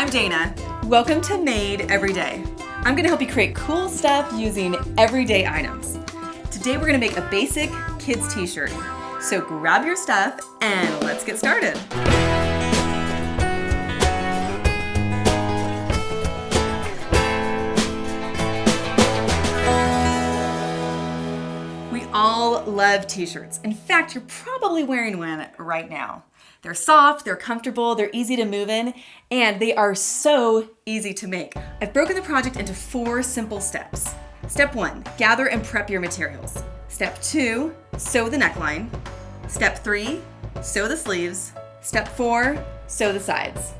I'm Dana. Welcome to Made Every Day. I'm gonna help you create cool stuff using everyday items. Today we're gonna make a basic kids t-shirt. So grab your stuff and let's get started. We all love t-shirts. In fact, you're probably wearing one right now. They're soft, they're comfortable, they're easy to move in, and they are so easy to make. I've broken the project into 4 simple steps. Step 1, gather and prep your materials. Step 2, sew the neckline. Step 3, sew the sleeves. Step 4, sew the sides.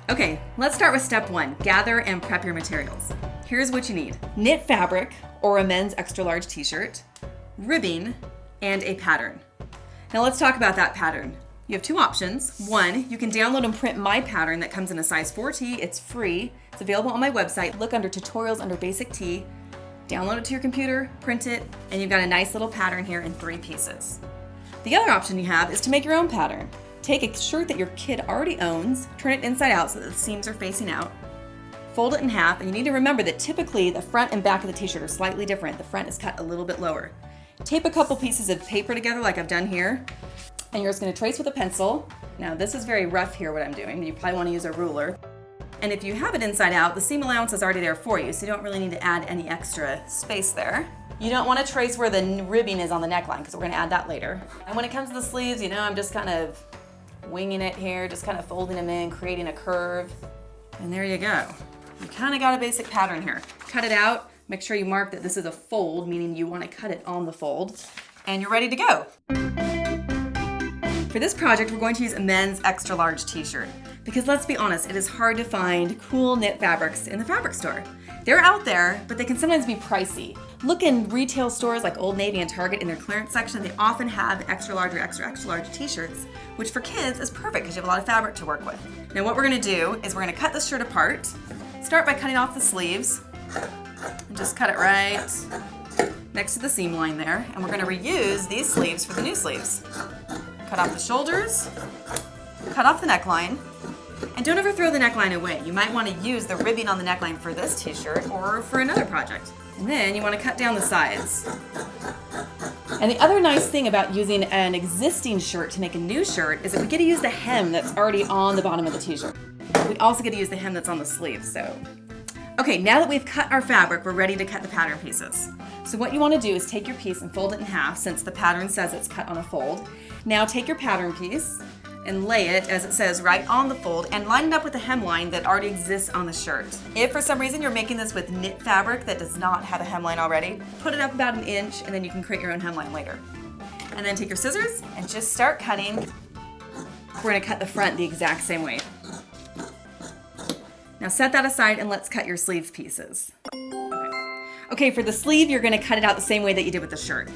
Okay, let's start with step 1, gather and prep your materials. Here's what you need: knit fabric or a men's extra large t-shirt, ribbing, and a pattern. Now let's talk about that pattern. You have 2 options. 1, you can download and print my pattern that comes in a size 4T. It's free. It's available on my website. Look under tutorials under basic tee. Download it to your computer, print it, and you've got a nice little pattern here in 3 pieces. The other option you have is to make your own pattern. Take a shirt that your kid already owns, turn it inside out so that the seams are facing out, fold it in half, and you need to remember that typically the front and back of the t-shirt are slightly different. The front is cut a little bit lower. Tape a couple pieces of paper together like I've done here, and you're just going to trace with a pencil. Now this is very rough here what I'm doing. You probably want to use a ruler. And if you have it inside out, the seam allowance is already there for you, so you don't really need to add any extra space there. You don't want to trace where the ribbing is on the neckline because we're going to add that later. And when it comes to the sleeves, you know, I'm just kind of winging it here, just kind of folding them in, creating a curve. And there you go. You kind of got a basic pattern here. Cut it out. Make sure you mark that this is a fold, meaning you want to cut it on the fold. And you're ready to go. For this project, we're going to use a men's extra large t-shirt because let's be honest, it is hard to find cool knit fabrics in the fabric store. They're out there, but they can sometimes be pricey. Look in retail stores like Old Navy and Target in their clearance section. They often have extra large or extra large t-shirts, which for kids is perfect because you have a lot of fabric to work with. Now what we're gonna do is we're gonna cut this shirt apart. Start by cutting off the sleeves and just cut it right next to the seam line there. And we're gonna reuse these sleeves for the new sleeves. Cut off the shoulders, cut off the neckline, and don't ever throw the neckline away. You might want to use the ribbing on the neckline for this t-shirt or for another project. And then you want to cut down the sides. And the other nice thing about using an existing shirt to make a new shirt is that we get to use the hem that's already on the bottom of the t-shirt. We also get to use the hem that's on the sleeve, so. Okay, now that we've cut our fabric, we're ready to cut the pattern pieces. So what you want to do is take your piece and fold it in half since the pattern says it's cut on a fold. Now take your pattern piece and lay it, as it says, right on the fold and line it up with the hemline that already exists on the shirt. If for some reason you're making this with knit fabric that does not have a hemline already, put it up about 1 inch and then you can create your own hemline later. And then take your scissors and just start cutting. We're going to cut the front the exact same way. Now set that aside and let's cut your sleeve pieces. Okay, for the sleeve, you're going to cut it out the same way that you did with the shirt.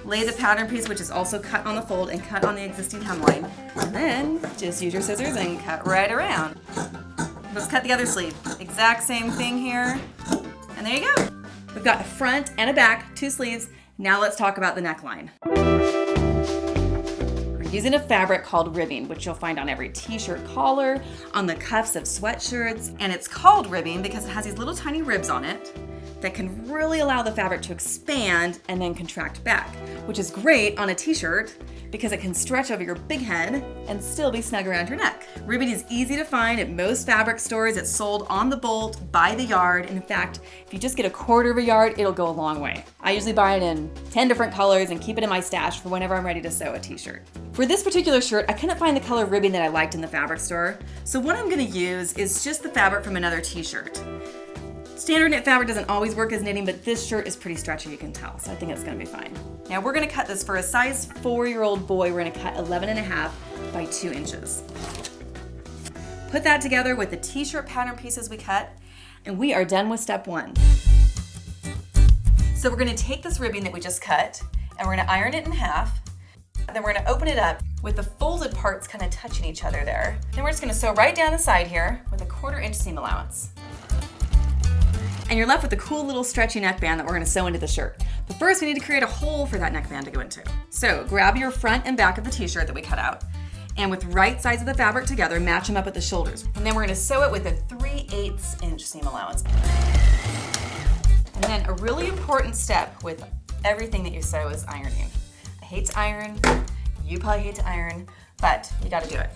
Lay the pattern piece, which is also cut on the fold, and cut on the existing hemline. And then just use your scissors and cut right around. Let's cut the other sleeve. Exact same thing here. And there you go. We've got a front and a back, 2 sleeves. Now let's talk about the neckline. We're using a fabric called ribbing, which you'll find on every t-shirt collar, on the cuffs of sweatshirts. And it's called ribbing because it has these little tiny ribs on it that can really allow the fabric to expand and then contract back, which is great on a t-shirt because it can stretch over your big head and still be snug around your neck. Ribbing is easy to find at most fabric stores. It's sold on the bolt, by the yard. And in fact, if you just get 1/4 of a yard, it'll go a long way. I usually buy it in 10 different colors and keep it in my stash for whenever I'm ready to sew a t-shirt. For this particular shirt, I couldn't find the color ribbing that I liked in the fabric store. So what I'm gonna use is just the fabric from another t-shirt. Standard knit fabric doesn't always work as knitting, but this shirt is pretty stretchy, you can tell, so I think it's gonna be fine. Now we're gonna cut this for a size 4-year-old boy. We're gonna cut 11.5 by 2 inches. Put that together with the t-shirt pattern pieces we cut, and we are done with step 1. So we're gonna take this ribbing that we just cut, and we're gonna iron it in half. Then we're gonna open it up with the folded parts kind of touching each other there. Then we're just gonna sew right down the side here with a 1/4 inch seam allowance. And you're left with a cool little stretchy neckband that we're gonna sew into the shirt. But first we need to create a hole for that neckband to go into. So grab your front and back of the t-shirt that we cut out And with right sides of the fabric together, match them up at the shoulders. And then we're gonna sew it with a 3/8 inch seam allowance. And then a really important step with everything that you sew is ironing. I hate to iron, you probably hate to iron, but you gotta do it.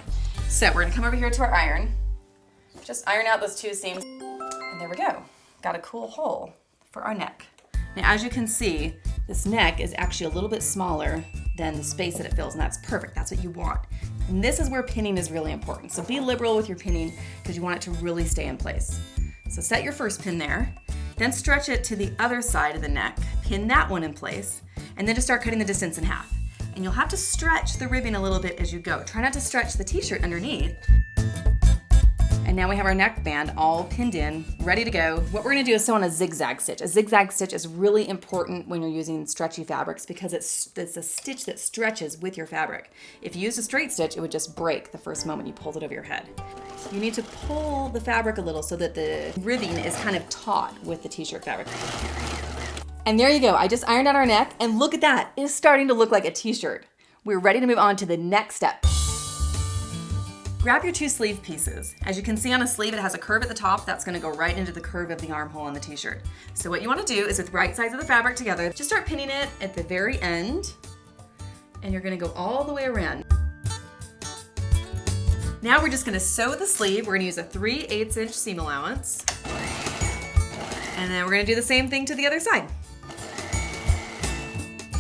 So we're gonna come over here to our iron, just iron out those 2 seams, and there we go. Got a cool hole for our neck. Now, as you can see, this neck is actually a little bit smaller than the space that it fills, and that's perfect. That's what you want. And this is where pinning is really important. So be liberal with your pinning because you want it to really stay in place. So set your first pin there, then stretch it to the other side of the neck, pin that one in place, and then just start cutting the distance in half. And you'll have to stretch the ribbing a little bit as you go. Try not to stretch the t-shirt underneath. And now we have our neckband all pinned in, ready to go. What we're gonna do is sew on a zigzag stitch. A zigzag stitch is really important when you're using stretchy fabrics because it's a stitch that stretches with your fabric. If you used a straight stitch, it would just break the first moment you pulled it over your head. You need to pull the fabric a little so that the ribbing is kind of taut with the t-shirt fabric. And there you go, I just ironed out our neck, and look at that, it's starting to look like a t-shirt. We're ready to move on to the next step. Grab your 2 sleeve pieces. As you can see on a sleeve, it has a curve at the top that's gonna go right into the curve of the armhole on the t-shirt. So what you wanna do is with right sides of the fabric together, just start pinning it at the very end, and you're gonna go all the way around. Now we're just gonna sew the sleeve. We're gonna use a 3/8 inch seam allowance. And then we're gonna do the same thing to the other side.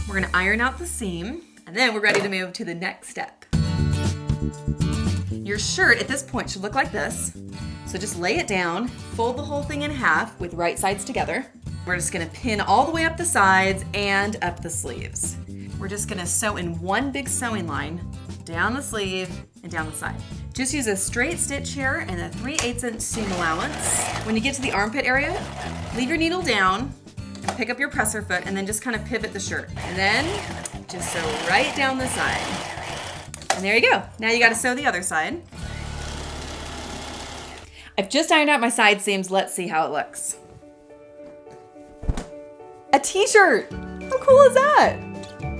We're gonna iron out the seam, and then we're ready to move to the next step. Your shirt at this point should look like this. So just lay it down, fold the whole thing in half with right sides together. We're just gonna pin all the way up the sides and up the sleeves. We're just gonna sew in one big sewing line, down the sleeve and down the side. Just use a straight stitch here and a 3/8 inch seam allowance. When you get to the armpit area, leave your needle down, and pick up your presser foot, and then just kind of pivot the shirt. And then just sew right down the side. And there you go. Now you gotta sew the other side. I've just ironed out my side seams. Let's see how it looks. A t-shirt! How cool is that?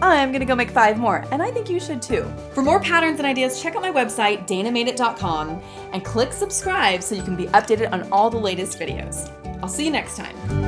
I'm gonna go make 5 more, and I think you should too. For more patterns and ideas, check out my website, danamadeit.com, and click subscribe so you can be updated on all the latest videos. I'll see you next time.